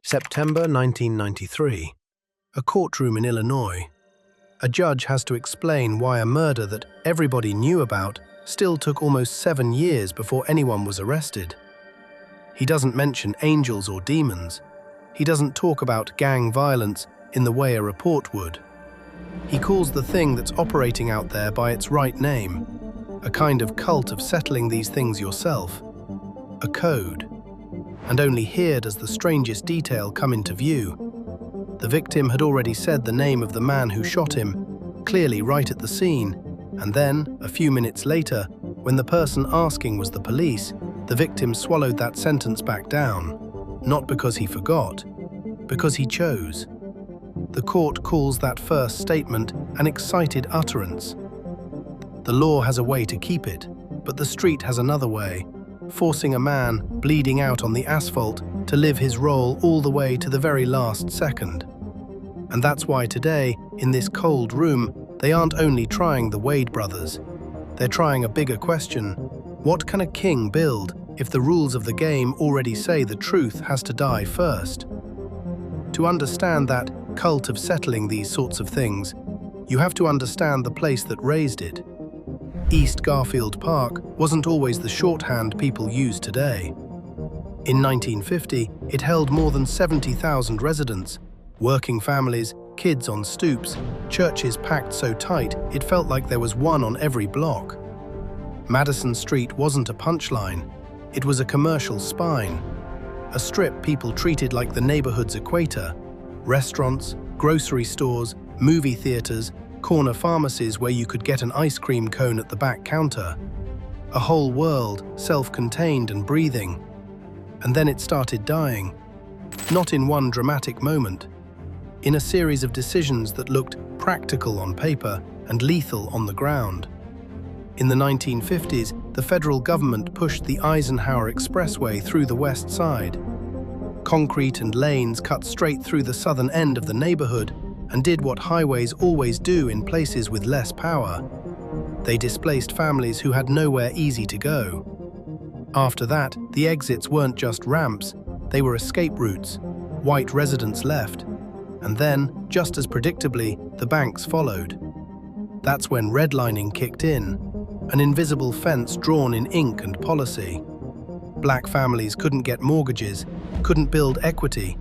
September 1993. A courtroom in Illinois. A judge has to explain why a murder that everybody knew about still took almost 7 years before anyone was arrested. He doesn't mention angels or demons. He doesn't talk about gang violence in the way a report would. He calls the thing that's operating out there by its right name, a kind of cult of settling these things yourself, a code. And only here does the strangest detail come into view. The victim had already said the name of the man who shot him, clearly right at the scene, and then, a few minutes later, when the person asking was the police, the victim swallowed that sentence back down, not because he forgot, because he chose. The court calls that first statement an excited utterance. The law has a way to keep it, but the street has another way, forcing a man bleeding out on the asphalt to live his role all the way to the very last second. And that's why today, in this cold room, they aren't only trying the Wade brothers. They're trying a bigger question. What can a king build if the rules of the game already say the truth has to die first? To understand that cult of settling these sorts of things, you have to understand the place that raised it. East Garfield Park wasn't always the shorthand people use today. In 1950, it held more than 70,000 residents, working families, kids on stoops, churches packed so tight it felt like there was one on every block. Madison Street wasn't a punchline, it was a commercial spine, a strip people treated like the neighborhood's equator. Restaurants, grocery stores, movie theaters, corner pharmacies where you could get an ice cream cone at the back counter. A whole world, self-contained and breathing. And then it started dying. Not in one dramatic moment. In a series of decisions that looked practical on paper and lethal on the ground. In the 1950s, the federal government pushed the Eisenhower Expressway through the west side. Concrete and lanes cut straight through the southern end of the neighborhood and did what highways always do in places with less power. They displaced families who had nowhere easy to go. After that, the exits weren't just ramps, they were escape routes. White residents left. And then, just as predictably, the banks followed. That's when redlining kicked in, an invisible fence drawn in ink and policy. Black families couldn't get mortgages, couldn't build equity,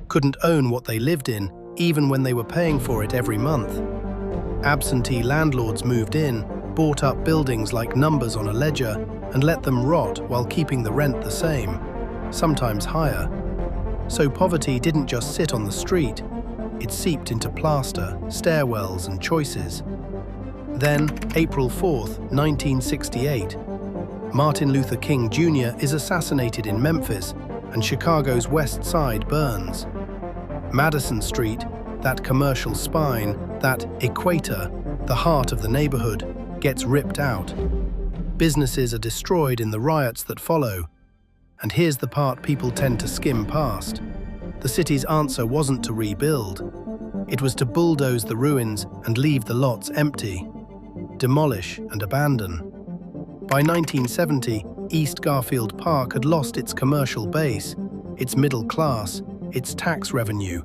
couldn't own what they lived in, even when they were paying for it every month. Absentee landlords moved in, bought up buildings like numbers on a ledger, and let them rot while keeping the rent the same, sometimes higher. So poverty didn't just sit on the street, it seeped into plaster, stairwells, and choices. Then, April 4th, 1968, Martin Luther King Jr. is assassinated in Memphis, and Chicago's West Side burns. Madison Street, that commercial spine, that equator, the heart of the neighborhood, gets ripped out. Businesses are destroyed in the riots that follow. And here's the part people tend to skim past. The city's answer wasn't to rebuild. It was to bulldoze the ruins and leave the lots empty. Demolish and abandon. By 1970, East Garfield Park had lost its commercial base, its middle class, its tax revenue,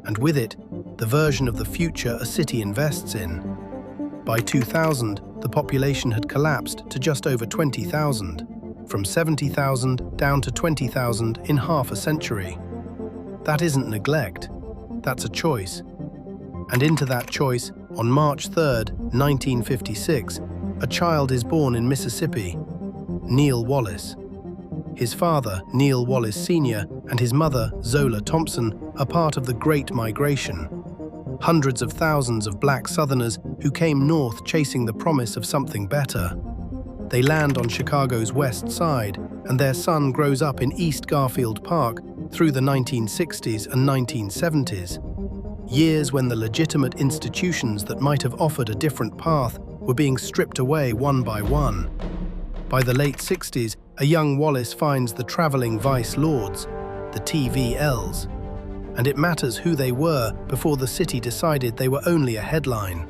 and with it, the version of the future a city invests in. By 2000, the population had collapsed to just over 20,000, from 70,000 down to 20,000 in half a century. That isn't neglect, that's a choice. And into that choice, on March 3rd, 1956, a child is born in Mississippi, Neal Wallace. His father, Neal Wallace Sr., and his mother, Zola Thompson, are part of the Great Migration. Hundreds of thousands of black Southerners who came north chasing the promise of something better. They land on Chicago's west side, and their son grows up in East Garfield Park through the 1960s and 1970s. Years when the legitimate institutions that might have offered a different path were being stripped away one by one. By the late 60s, a young Wallace finds the traveling vice lords, the TVLs. And it matters who they were before the city decided they were only a headline.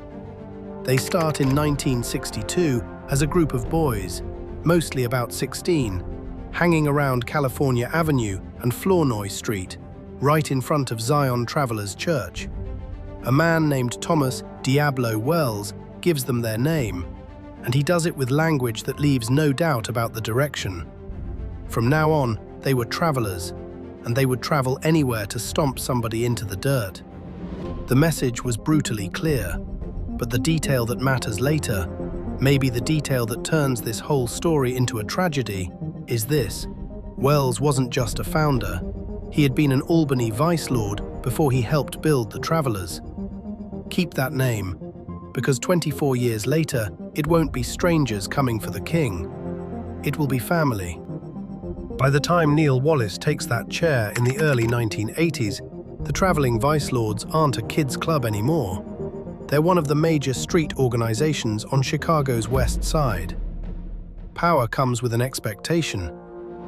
They start in 1962 as a group of boys, mostly about 16, hanging around California Avenue and Flournoy Street, right in front of Zion Travelers Church. A man named Thomas Diablo Wells gives them their name, and he does it with language that leaves no doubt about the direction. From now on, they were travelers, and they would travel anywhere to stomp somebody into the dirt. The message was brutally clear, but the detail that matters later, maybe the detail that turns this whole story into a tragedy, is this. Wells wasn't just a founder. He had been an Albany vice lord before he helped build the Travelers. Keep that name, because 24 years later, it won't be strangers coming for the king. It will be family. By the time Neal Wallace takes that chair in the early 1980s, the traveling vice lords aren't a kids' club anymore. They're one of the major street organizations on Chicago's West Side. Power comes with an expectation.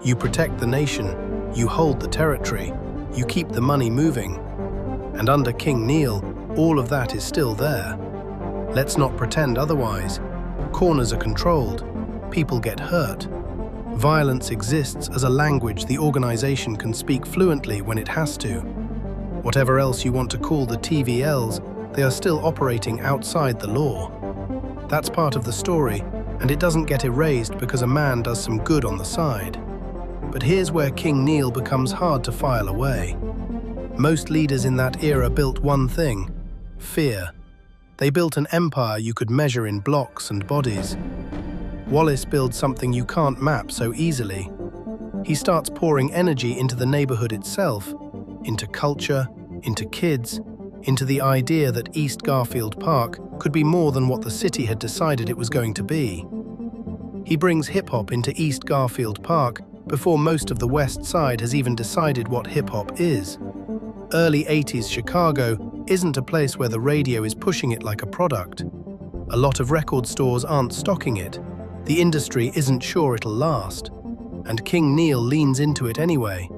You protect the nation, you hold the territory, you keep the money moving. And under King Neal, all of that is still there. Let's not pretend otherwise. Corners are controlled, people get hurt. Violence exists as a language the organization can speak fluently when it has to. Whatever else you want to call the TVLs, they are still operating outside the law. That's part of the story, and it doesn't get erased because a man does some good on the side. But here's where King Neal becomes hard to file away. Most leaders in that era built one thing: fear. They built an empire you could measure in blocks and bodies. Wallace builds something you can't map so easily. He starts pouring energy into the neighborhood itself, into culture, into kids, into the idea that East Garfield Park could be more than what the city had decided it was going to be. He brings hip-hop into East Garfield Park before most of the West Side has even decided what hip-hop is. Early 80s Chicago isn't a place where the radio is pushing it like a product. A lot of record stores aren't stocking it. The industry isn't sure it'll last. And King Neal leans into it anyway.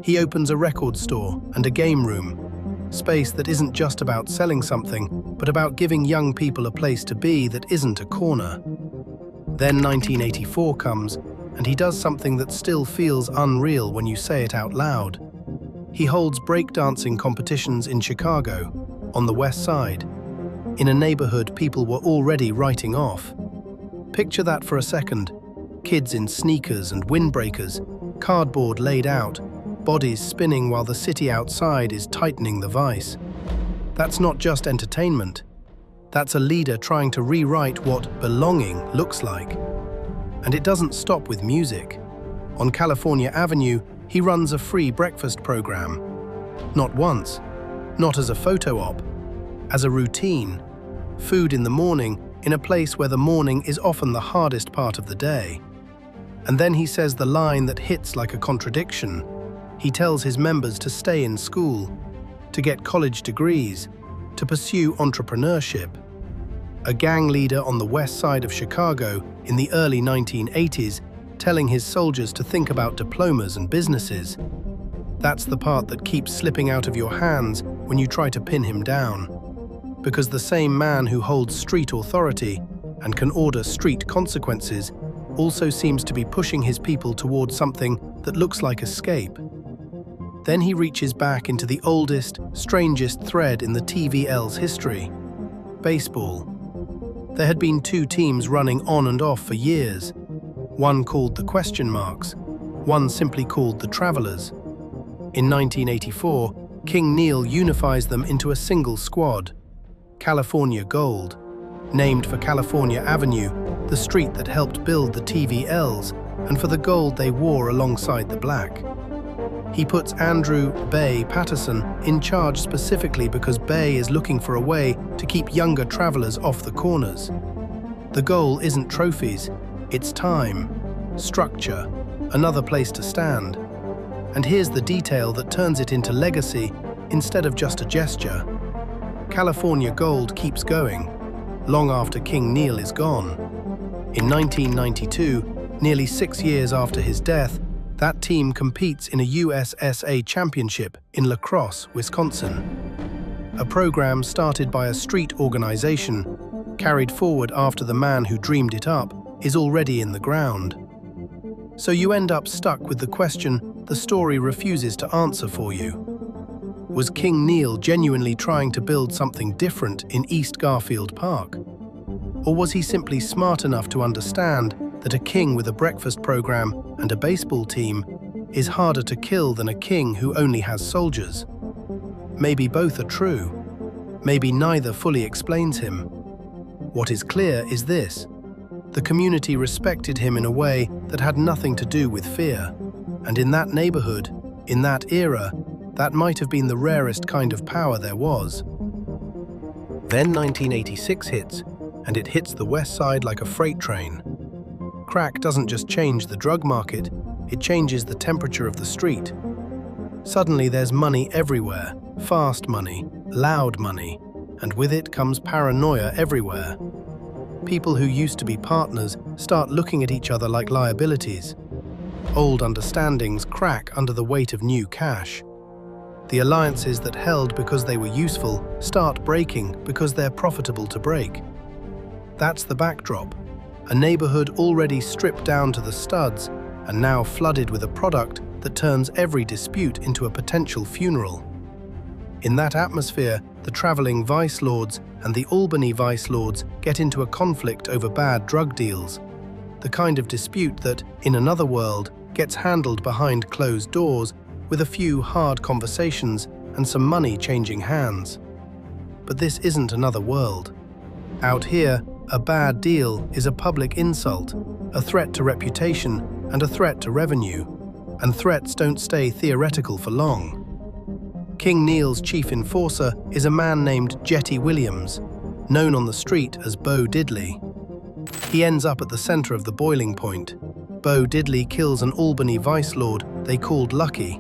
He opens a record store and a game room, space that isn't just about selling something, but about giving young people a place to be that isn't a corner. Then 1984 comes, and he does something that still feels unreal when you say it out loud. He holds breakdancing competitions in Chicago, on the West Side, in a neighborhood people were already writing off. Picture that for a second. Kids in sneakers and windbreakers, cardboard laid out, bodies spinning while the city outside is tightening the vice. That's not just entertainment. That's a leader trying to rewrite what belonging looks like. And it doesn't stop with music. On California Avenue, he runs a free breakfast program. Not once, not as a photo op, as a routine. Food in the morning, in a place where the morning is often the hardest part of the day. And then he says the line that hits like a contradiction. He tells his members to stay in school, to get college degrees, to pursue entrepreneurship. A gang leader on the west side of Chicago in the early 1980s telling his soldiers to think about diplomas and businesses. That's the part that keeps slipping out of your hands when you try to pin him down. Because the same man who holds street authority and can order street consequences also seems to be pushing his people towards something that looks like escape. Then he reaches back into the oldest, strangest thread in the TVL's history: baseball. There had been two teams running on and off for years, one called the Question Marks, one simply called the Travelers. In 1984, King Neal unifies them into a single squad, California Gold, named for California Avenue, the street that helped build the TVLs, and for the gold they wore alongside the black. He puts Andrew "Bay" Patterson in charge specifically because Bay is looking for a way to keep younger travelers off the corners. The goal isn't trophies, it's time, structure, another place to stand. And here's the detail that turns it into legacy instead of just a gesture. California Gold keeps going, long after King Neal is gone. In 1992, nearly 6 years after his death, that team competes in a USSA championship in La Crosse, Wisconsin. A program started by a street organization, carried forward after the man who dreamed it up is already in the ground. So you end up stuck with the question the story refuses to answer for you. Was King Neal genuinely trying to build something different in East Garfield Park? Or was he simply smart enough to understand that a king with a breakfast program and a baseball team is harder to kill than a king who only has soldiers? Maybe both are true. Maybe neither fully explains him. What is clear is this: the community respected him in a way that had nothing to do with fear. And in that neighborhood, in that era, that might have been the rarest kind of power there was. Then 1986 hits, and it hits the West Side like a freight train. Crack doesn't just change the drug market, it changes the temperature of the street. Suddenly there's money everywhere, fast money, loud money, and with it comes paranoia everywhere. People who used to be partners start looking at each other like liabilities. Old understandings crack under the weight of new cash. The alliances that held because they were useful start breaking because they're profitable to break. That's the backdrop. A neighborhood already stripped down to the studs and now flooded with a product that turns every dispute into a potential funeral. In that atmosphere, the traveling vice lords and the Albany vice lords get into a conflict over bad drug deals, the kind of dispute that, in another world, gets handled behind closed doors with a few hard conversations and some money changing hands. But this isn't another world. Out here, a bad deal is a public insult, a threat to reputation, and a threat to revenue. And threats don't stay theoretical for long. King Neal's chief enforcer is a man named Jetty Williams, known on the street as Bo Diddley. He ends up at the center of the boiling point. Bo Diddley kills an Albany vice lord they called Lucky.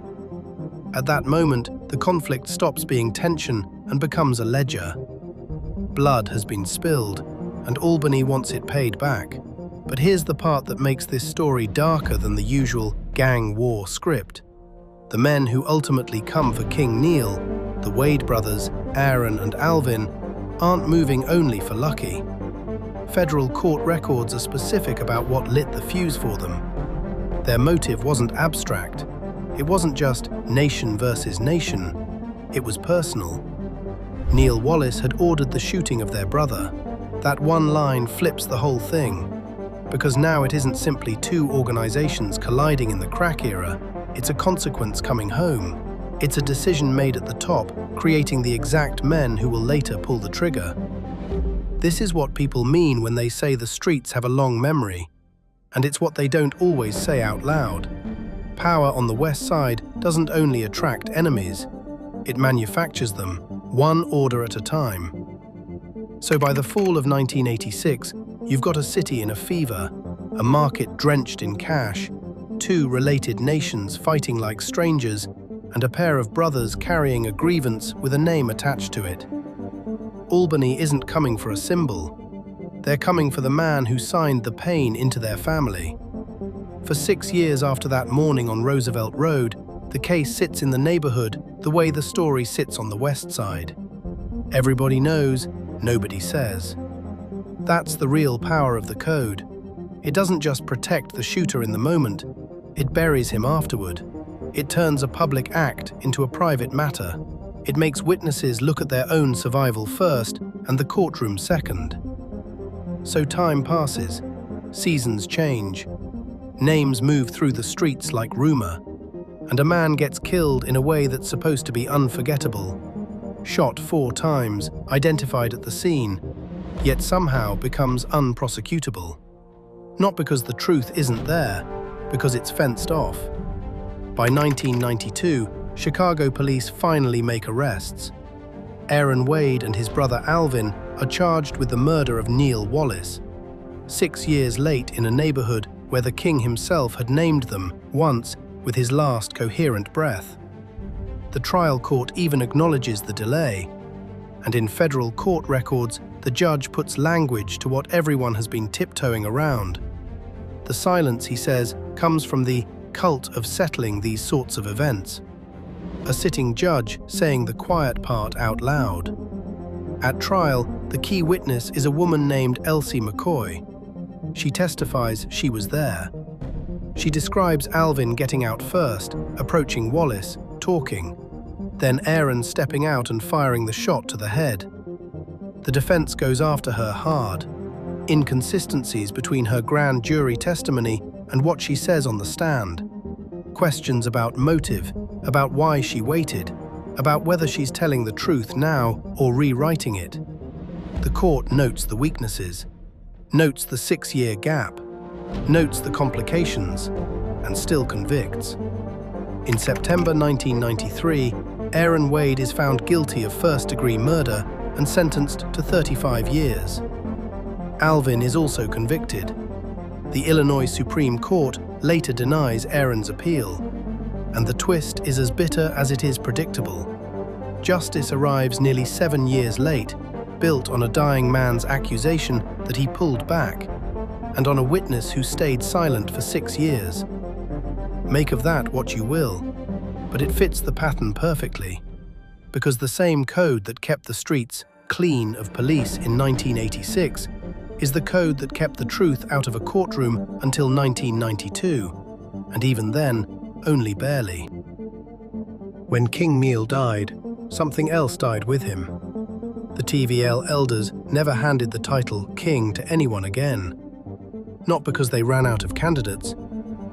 At that moment, the conflict stops being tension and becomes a ledger. Blood has been spilled, and Albany wants it paid back. But here's the part that makes this story darker than the usual gang war script. The men who ultimately come for King Neal, the Wade brothers, Aaron and Alvin, aren't moving only for Lucky. Federal court records are specific about what lit the fuse for them. Their motive wasn't abstract. It wasn't just nation versus nation. It was personal. Neal Wallace had ordered the shooting of their brother. That one line flips the whole thing. Because now it isn't simply two organizations colliding in the crack era, it's a consequence coming home. It's a decision made at the top, creating the exact men who will later pull the trigger. This is what people mean when they say the streets have a long memory. And it's what they don't always say out loud. Power on the West Side doesn't only attract enemies, it manufactures them, one order at a time. So by the fall of 1986, you've got a city in a fever, a market drenched in cash, two related nations fighting like strangers, and a pair of brothers carrying a grievance with a name attached to it. Albany isn't coming for a symbol. They're coming for the man who signed the pain into their family. For 6 years after that morning on Roosevelt Road, the case sits in the neighborhood the way the story sits on the West Side. Everybody knows, nobody says. That's the real power of the code. It doesn't just protect the shooter in the moment, it buries him afterward. It turns a public act into a private matter. It makes witnesses look at their own survival first and the courtroom second. So time passes, seasons change, names move through the streets like rumor, and a man gets killed in a way that's supposed to be unforgettable. Shot 4 times, identified at the scene, yet somehow becomes unprosecutable. Not because the truth isn't there, because it's fenced off. By 1992, Chicago police finally make arrests. Aaron Wade and his brother Alvin are charged with the murder of Neal Wallace, 6 years late in a neighborhood where the king himself had named them once with his last coherent breath. The trial court even acknowledges the delay, and in federal court records, the judge puts language to what everyone has been tiptoeing around. The silence, he says, comes from the cult of settling these sorts of events. A sitting judge saying the quiet part out loud. At trial, the key witness is a woman named Elsie McCoy. She testifies she was there. She describes Alvin getting out first, approaching Wallace, talking. then Aaron stepping out and firing the shot to the head. The defense goes after her hard. Inconsistencies between her grand jury testimony and what she says on the stand. Questions about motive, about why she waited, about whether she's telling the truth now or rewriting it. The court notes the weaknesses, notes the 6-year gap, notes the complications, and still convicts. In September 1993, Aaron Wade is found guilty of first-degree murder and sentenced to 35 years. Alvin is also convicted. The Illinois Supreme Court later denies Aaron's appeal, and the twist is as bitter as it is predictable. Justice arrives nearly 7 years late, built on a dying man's accusation that he pulled back, and on a witness who stayed silent for 6 years. Make of that what you will, but it fits the pattern perfectly, because the same code that kept the streets clean of police in 1986 is the code that kept the truth out of a courtroom until 1992, and even then, only barely. When King Neal died, something else died with him. The TVL elders never handed the title king to anyone again. Not because they ran out of candidates,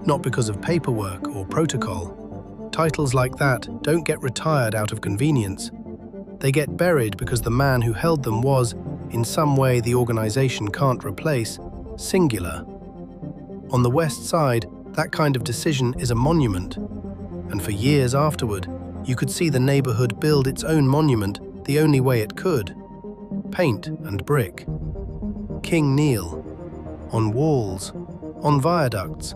not because of paperwork or protocol. Titles like that don't get retired out of convenience. They get buried because the man who held them was, in some way the organization can't replace, singular. On the West Side, that kind of decision is a monument, and for years afterward, you could see the neighborhood build its own monument the only way it could: paint and brick. King Neal. On walls, on viaducts,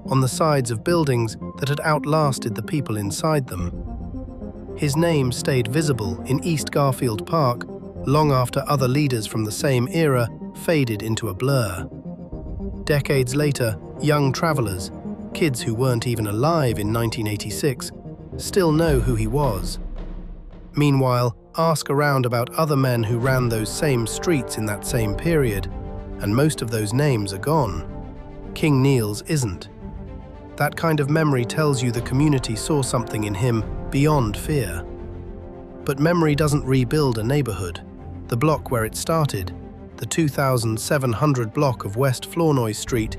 on the sides of buildings that had outlasted the people inside them. His name stayed visible in East Garfield Park long after other leaders from the same era faded into a blur. Decades later, young travelers, kids who weren't even alive in 1986, still know who he was. Meanwhile, ask around about other men who ran those same streets in that same period, and most of those names are gone. King Neal's isn't. That kind of memory tells you the community saw something in him beyond fear. But memory doesn't rebuild a neighborhood. The block where it started, the 2,700 block of West Flournoy Street,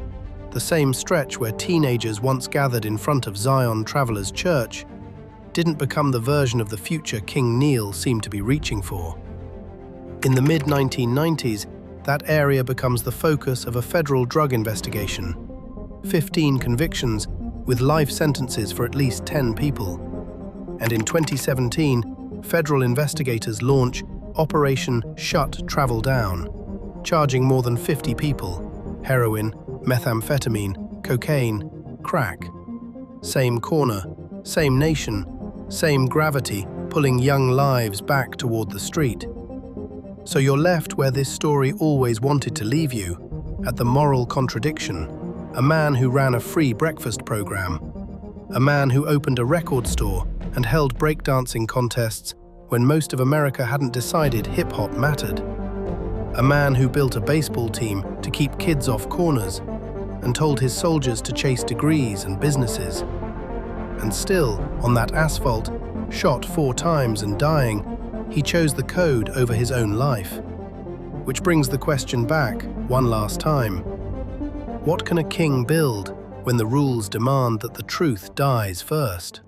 the same stretch where teenagers once gathered in front of Zion Travelers Church, didn't become the version of the future King Neal seemed to be reaching for. In the mid-1990s, that area becomes the focus of a federal drug investigation. 15 convictions, with life sentences for at least 10 people. And in 2017, federal investigators launch Operation Shut Travel Down, charging more than 50 people: heroin, methamphetamine, cocaine, crack. Same corner, same nation, same gravity, pulling young lives back toward the street. So you're left where this story always wanted to leave you, at the moral contradiction. A man who ran a free breakfast program. A man who opened a record store and held breakdancing contests when most of America hadn't decided hip-hop mattered. A man who built a baseball team to keep kids off corners and told his soldiers to chase degrees and businesses. And still, on that asphalt, shot 4 times and dying, he chose the code over his own life. Which brings the question back, one last time. What can a king build when the rules demand that the truth dies first?